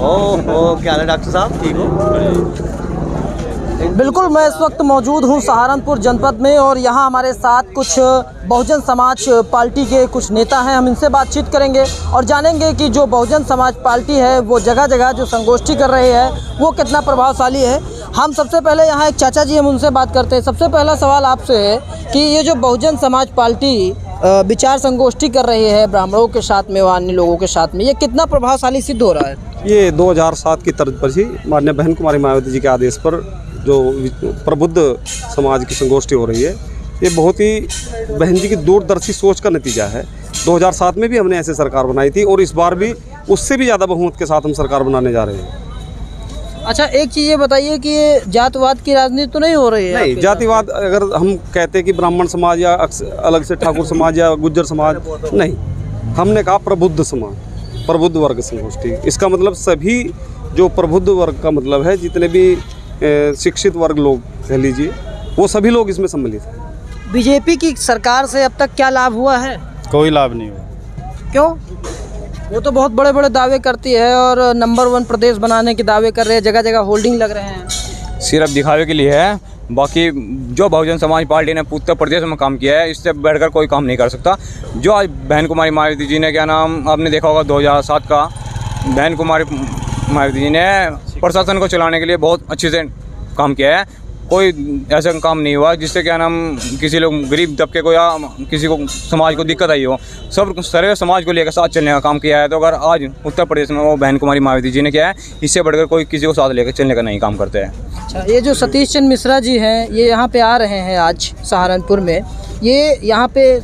ओ क्या हाल है डॉक्टर साहब, ठीक हो? बिल्कुल, मैं इस वक्त मौजूद हूँ सहारनपुर जनपद में और यहाँ हमारे साथ कुछ बहुजन समाज पार्टी के कुछ नेता हैं। हम इनसे बातचीत करेंगे और जानेंगे कि जो बहुजन समाज पार्टी है वो जगह जगह जो संगोष्ठी कर रही है वो कितना प्रभावशाली है। हम सबसे पहले यहाँ एक चाचा जी, हम उनसे बात करते हैं। सबसे पहला सवाल आपसे है कि ये जो बहुजन समाज पार्टी विचार संगोष्ठी कर रही है ब्राह्मणों के साथ में व अन्य लोगों के साथ में, ये कितना प्रभावशाली सिद्ध हो रहा है? ये 2007 की तर्ज पर ही माननीय बहन कुमारी मायावती जी के आदेश पर जो प्रबुद्ध समाज की संगोष्ठी हो रही है, ये बहुत ही बहन जी की दूरदर्शी सोच का नतीजा है। 2007 में भी हमने ऐसे सरकार बनाई थी और इस बार भी उससे भी ज़्यादा बहुमत के साथ हम सरकार बनाने जा रहे हैं। अच्छा, एक चीज़ ये बताइए कि ये जातवाद की राजनीति तो नहीं हो रही है? नहीं, जातिवाद अगर हम कहते हैं कि ब्राह्मण समाज या अलग से ठाकुर समाज या गुज्जर समाज, नहीं, हमने कहा प्रबुद्ध समाज, प्रबुद्ध वर्ग संगोष्ठी। इसका मतलब सभी जो प्रबुद्ध वर्ग का मतलब है, जितने भी शिक्षित वर्ग लोग कह लीजिए, वो सभी लोग इसमें सम्मिलित हैं। बीजेपी की सरकार से अब तक क्या लाभ हुआ है? कोई लाभ नहीं हुआ। क्यों? वो तो बहुत बड़े बड़े दावे करती है और नंबर 1 प्रदेश बनाने के दावे कर रहे हैं, जगह जगह होल्डिंग लग रहे हैं। सिर्फ दिखावे के लिए है, बाकी जो बहुजन समाज पार्टी ने उत्तर प्रदेश में काम किया है, इससे बढ़कर कोई काम नहीं कर सकता। जो आज बहन कुमारी मायावती जी ने, क्या नाम आपने देखा होगा 2007 का, बहन कुमारी मायावती जी ने प्रशासन को चलाने के लिए बहुत अच्छे से काम किया है। कोई ऐसा काम नहीं हुआ जिससे क्या नाम किसी लोग गरीब तबके को या किसी को समाज को दिक्कत आई हो। सब सारे समाज को लेकर साथ चलने का काम किया है। तो अगर आज उत्तर प्रदेश में वो बहन कुमारी मायावती जी ने किया है, इससे बढ़कर कोई किसी को साथ लेकर चलने का नहीं काम करते हैं। अच्छा, ये जो सतीश चंद्र मिश्रा जी हैं, ये यहाँ पे आ रहे हैं आज सहारनपुर में, ये यहाँ पे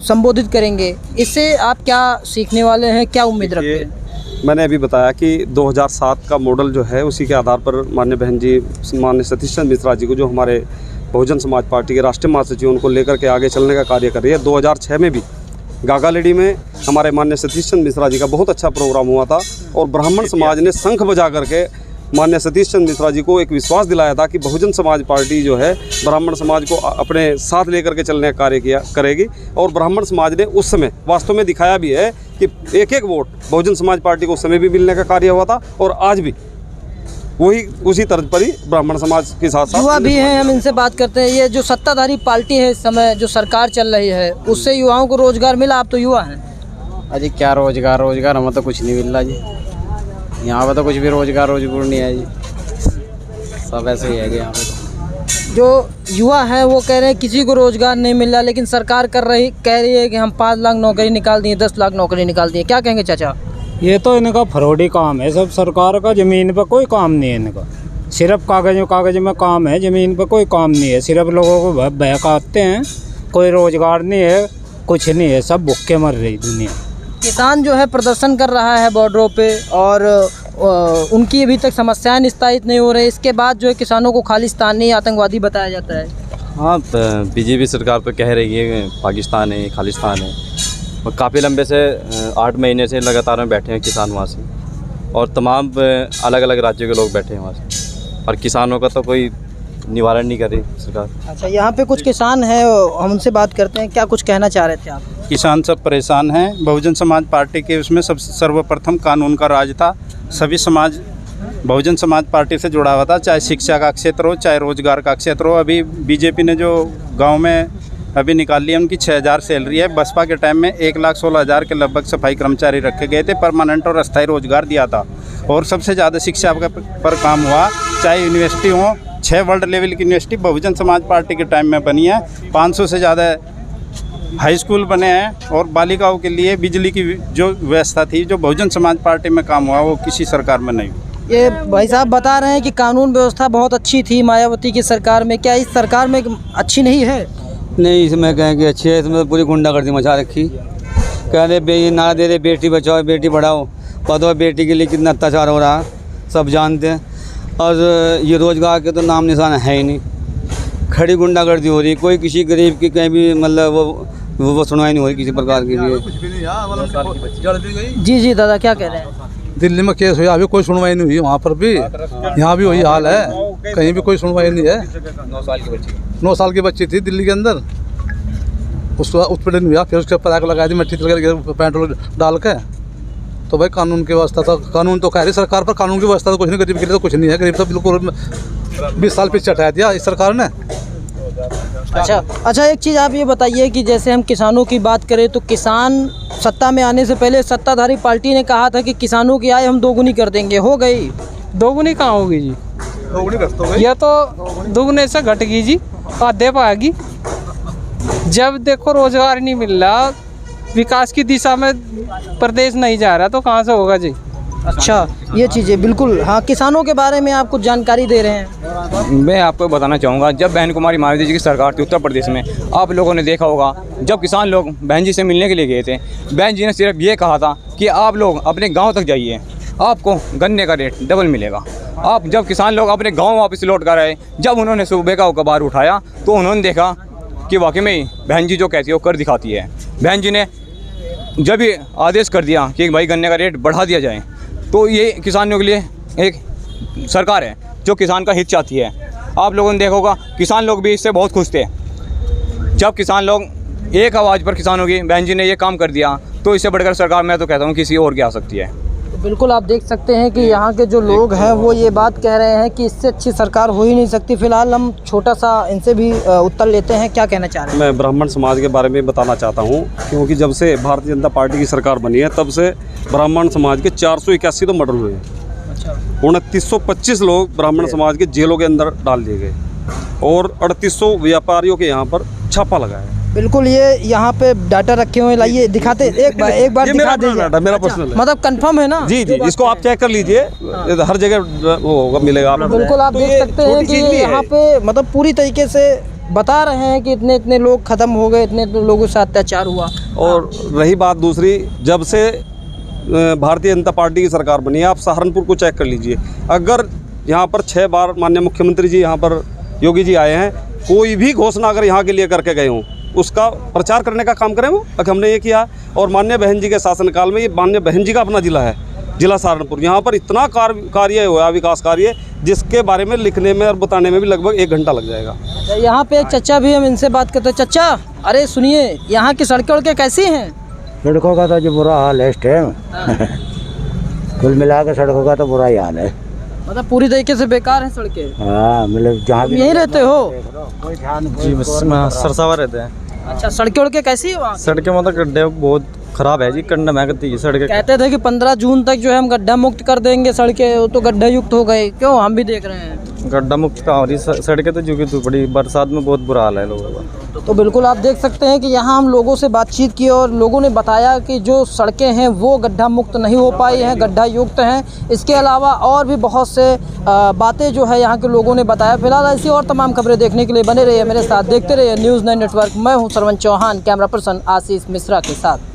संबोधित करेंगे, इससे आप क्या सीखने वाले हैं, क्या उम्मीद रखते हैं? मैंने अभी बताया कि 2007 का मॉडल जो है, उसी के आधार पर माननीय बहन जी, माननीय सतीश चंद्र मिश्रा जी को, जो हमारे बहुजन समाज पार्टी के राष्ट्रीय महासचिव, उनको लेकर के आगे चलने का कार्य कर रही है। 2006 में भी गागालेडी में हमारे माननीय सतीश चंद्र मिश्रा जी का बहुत अच्छा प्रोग्राम हुआ था और ब्राह्मण समाज ने शंख बजा करके माननीय सतीश चंद्र मिश्रा जी को एक विश्वास दिलाया था कि बहुजन समाज पार्टी जो है ब्राह्मण समाज को अपने साथ लेकर के चलने का कार्य करेगी। और ब्राह्मण समाज ने उस समय वास्तव में दिखाया भी है कि एक एक वोट बहुजन समाज पार्टी को उस समय भी मिलने का कार्य हुआ था और आज भी वही उसी तर्ज पर ही ब्राह्मण समाज के साथ युवा भी हैं। हम इनसे बात करते हैं। ये जो सत्ताधारी पार्टी है इस समय, जो सरकार चल रही है, उससे युवाओं को रोजगार मिला? आप तो युवा हैं। अजी क्या रोजगार हमें तो कुछ नहीं मिल रहा जी। यहाँ पे तो कुछ भी रोजगार नहीं है जी, सब ऐसे ही है जी। यहाँ पे तो जो युवा हैं वो कह रहे हैं किसी को रोजगार नहीं मिल रहा, लेकिन सरकार कह रही है कि हम 5 लाख नौकरी निकाल दिए, 10 लाख नौकरी निकाल दिए। क्या कहेंगे चाचा? ये तो इनका फ्रॉडी काम है सब। सरकार का ज़मीन पर कोई काम नहीं है इनका, सिर्फ कागज में काम है, ज़मीन पर कोई काम नहीं है। सिर्फ लोगों को बहकाते हैं, कोई रोजगार नहीं है, कुछ नहीं है, सब भूखे मर रही दुनिया। किसान जो है प्रदर्शन कर रहा है बॉर्डरों पे और उनकी अभी तक समस्याएं निस्तारित नहीं हो रही। इसके बाद जो है किसानों को खालिस्तानी आतंकवादी बताया जाता है। हाँ, बीजेपी सरकार तो कह रही है पाकिस्तान है, खालिस्तान है, और काफ़ी लंबे से 8 महीने से लगातार में बैठे हैं किसान वहाँ से, और तमाम अलग अलग राज्यों के लोग बैठे हैं वहाँ से, और किसानों का तो कोई निवारण नहीं कर रही सरकार। अच्छा, यहाँ पे कुछ किसान हैं, हम उनसे बात करते हैं। क्या कुछ कहना चाह रहे थे आप? किसान सब परेशान हैं। बहुजन समाज पार्टी के उसमें सर्वप्रथम कानून का राज था। सभी समाज बहुजन समाज पार्टी से जुड़ा हुआ था, चाहे शिक्षा का क्षेत्र हो, चाहे रोजगार का क्षेत्र हो। अभी बीजेपी ने जो गांव में अभी निकाल लिया, उनकी 6000 सैलरी है। बसपा के टाइम में 1,16,000 के लगभग सफाई कर्मचारी रखे गए थे, परमानेंट और अस्थायी रोजगार दिया था। और सबसे ज़्यादा शिक्षा पर काम हुआ, चाहे यूनिवर्सिटी हो, 6 वर्ल्ड लेवल की यूनिवर्सिटी बहुजन समाज पार्टी के टाइम में बनी है। 500 से ज़्यादा हाई स्कूल बने हैं, और बालिकाओं के लिए बिजली की जो व्यवस्था थी, जो बहुजन समाज पार्टी में काम हुआ, वो किसी सरकार में नहीं हुआ। ये भाई साहब बता रहे हैं कि कानून व्यवस्था बहुत अच्छी थी मायावती की सरकार में, क्या इस सरकार में अच्छी नहीं है? नहीं, इसमें कहें कि अच्छी है, इसमें पूरी गुंडागर्दी मचा रखी। कह रहे नारा दे रहे बेटी बचाओ बेटी पढ़ाओ, पता है बेटी के लिए कितना अत्याचार हो रहा है, सब जानते हैं। और ये रोजगार के तो नाम निशान है ही नहीं, खड़ी गुंडागर्दी हो रही। कोई किसी गरीब की कहीं भी मतलब वो सुनवाई नहीं हो रही किसी प्रकार की लिए। जी दादा, क्या कह रहे हैं? दिल्ली में केस हुआ, अभी कोई सुनवाई नहीं हुई, वहाँ पर भी, यहाँ भी वही हाल है, कहीं भी कोई सुनवाई नहीं है। 9 साल की बच्ची थी दिल्ली के अंदर, उसका उत्पीड़न हुआ, फिर उसके पर आग लगा दी, मिट्टी पेट्रोल डाल के, तो भाई कानून की व्यवस्था तो कानून तो कह रही सरकार, पर कानून की व्यवस्था तो कुछ नहीं, गरीब के लिए तो कुछ नहीं है। गरीब तो बिल्कुल 20 साल पीछे हटा दिया इस सरकार ने। अच्छा, एक चीज़ आप ये बताइए कि जैसे हम किसानों की बात करें तो किसान सत्ता में आने से पहले सत्ताधारी पार्टी ने कहा था कि किसानों की आय हम दोगुनी कर देंगे, हो गई? दोगुनी कहाँ होगी जी, यह तो दोगुने से घटेगी जी, आधे पाएगी। जब देखो रोजगार नहीं मिल रहा, विकास की दिशा में प्रदेश नहीं जा रहा, तो कहाँ से होगा जी। अच्छा, ये चीज़ें बिल्कुल, हाँ, किसानों के बारे में आप कुछ जानकारी दे रहे हैं। मैं आपको बताना चाहूँगा, जब बहन कुमारी मायावती जी की सरकार थी उत्तर प्रदेश में, आप लोगों ने देखा होगा, जब किसान लोग बहन जी से मिलने के लिए गए थे, बहन जी ने सिर्फ ये कहा था कि आप लोग अपने गांव तक जाइए, आपको गन्ने का रेट डबल मिलेगा। आप जब किसान लोग अपने गांव वापस लौट कर आए, जब उन्होंने सुबह का कबार उठाया तो उन्होंने देखा कि वाकई में बहन जी जो कहती है वो कर दिखाती है। बहन जी ने जब ये आदेश कर दिया कि भाई गन्ने का रेट बढ़ा दिया जाए, तो ये किसानों के लिए एक सरकार है जो किसान का हित चाहती है। आप लोगों ने देखा होगा, किसान लोग भी इससे बहुत खुश थे। जब किसान लोग एक आवाज़ पर किसानों की बहन जी ने ये काम कर दिया, तो इससे बढ़कर सरकार मैं तो कहता हूँ किसी और की आ सकती है। तो बिल्कुल आप देख सकते हैं कि यहाँ के जो लोग हैं वो ये बात कह रहे हैं कि इससे अच्छी सरकार हो ही नहीं सकती। फिलहाल हम छोटा सा इनसे भी उत्तर लेते हैं, क्या कहना चाह रहे हैं? मैं ब्राह्मण समाज के बारे में बताना चाहता हूँ, क्योंकि जब से भारतीय जनता पार्टी की सरकार बनी है तब से ब्राह्मण समाज के 481 तो मर्डर हुए हैं। 2925 लोग ब्राह्मण समाज के जेलों के अंदर डाल दिए गए और 3800 व्यापारियों के यहाँ पर छापा लगा है। बिल्कुल, ये यहाँ पे डाटा रखे हुए, लाइए दिखाते, एक बार ये दिखा मेरा दीजिए। डाटा, मेरा पर्सनल है। मतलब कंफर्म है ना? जी जी, इसको आप चेक कर लीजिए, हर जगह वो होगा, मिलेगा आपको। बिल्कुल आप देख सकते हैं कि यहाँ पे मतलब पूरी तरीके से बता रहे हैं कि इतने इतने लोग खत्म हो गए, इतने इतने लोगों से अत्याचार हुआ। और रही बात दूसरी, जब से भारतीय जनता पार्टी की सरकार बनी है, आप सहारनपुर को चेक कर लीजिए। अगर यहाँ पर 6 बार माननीय मुख्यमंत्री जी यहाँ पर योगी जी आए हैं, कोई भी घोषणा अगर यहाँ के लिए करके गए हों, उसका प्रचार करने का काम करें वो, अगर हमने ये किया। और माननीय बहन जी के शासनकाल में ये माननीय बहन जी का अपना जिला है, जिला सहारनपुर। यहाँ पर इतना कार्य हुआ, विकास कार्य, जिसके बारे में लिखने में और बताने में भी लगभग 1 घंटा लग जाएगा। यहाँ पे एक चचा भी, हम इनसे बात करते हैं। चचा, अरे सुनिए, यहाँ की सड़कें उड़कें कैसी हैं? सड़कों का तो जो बुरा हाल है इस टाइम, कुल मिला के सड़कों का तो बुरा ही हाल है। मतलब पूरी तरीके से बेकार है सड़कें। हाँ, मतलब जहाँ भी यहीं रहते हो? जी, बस सरसावा रहते हैं। अच्छा, सड़कें उड़कें कैसी है वहाँ? सड़कें मतलब गड्ढे बहुत ख़राब है जी, कंडम है गति की सड़कें। कहते थे कि 15 जून तक जो है हम गड्ढा मुक्त कर देंगे सड़कें, वो तो गड्ढा युक्त हो गए। क्यों, हम भी देख रहे हैं गड्ढा मुक्त का हो रही सड़कें तो झुकी तो बड़ी, बरसात में बहुत बुरा हाल है लोगों का। तो बिल्कुल आप देख सकते हैं कि यहाँ हम लोगों से बातचीत की और लोगों ने बताया कि जो सड़कें हैं वो गड्ढा मुक्त नहीं हो पाई हैं, गड्ढा युक्त हैं। इसके अलावा और भी बहुत से बातें जो है यहाँ के लोगों ने बताया। फिलहाल ऐसी और तमाम खबरें देखने के लिए बने रहिए मेरे साथ, देखते रहिए न्यूज़ 9 नेटवर्क। मैं हूँ सरवन चौहान, कैमरा पर्सन आशीष मिश्रा के साथ।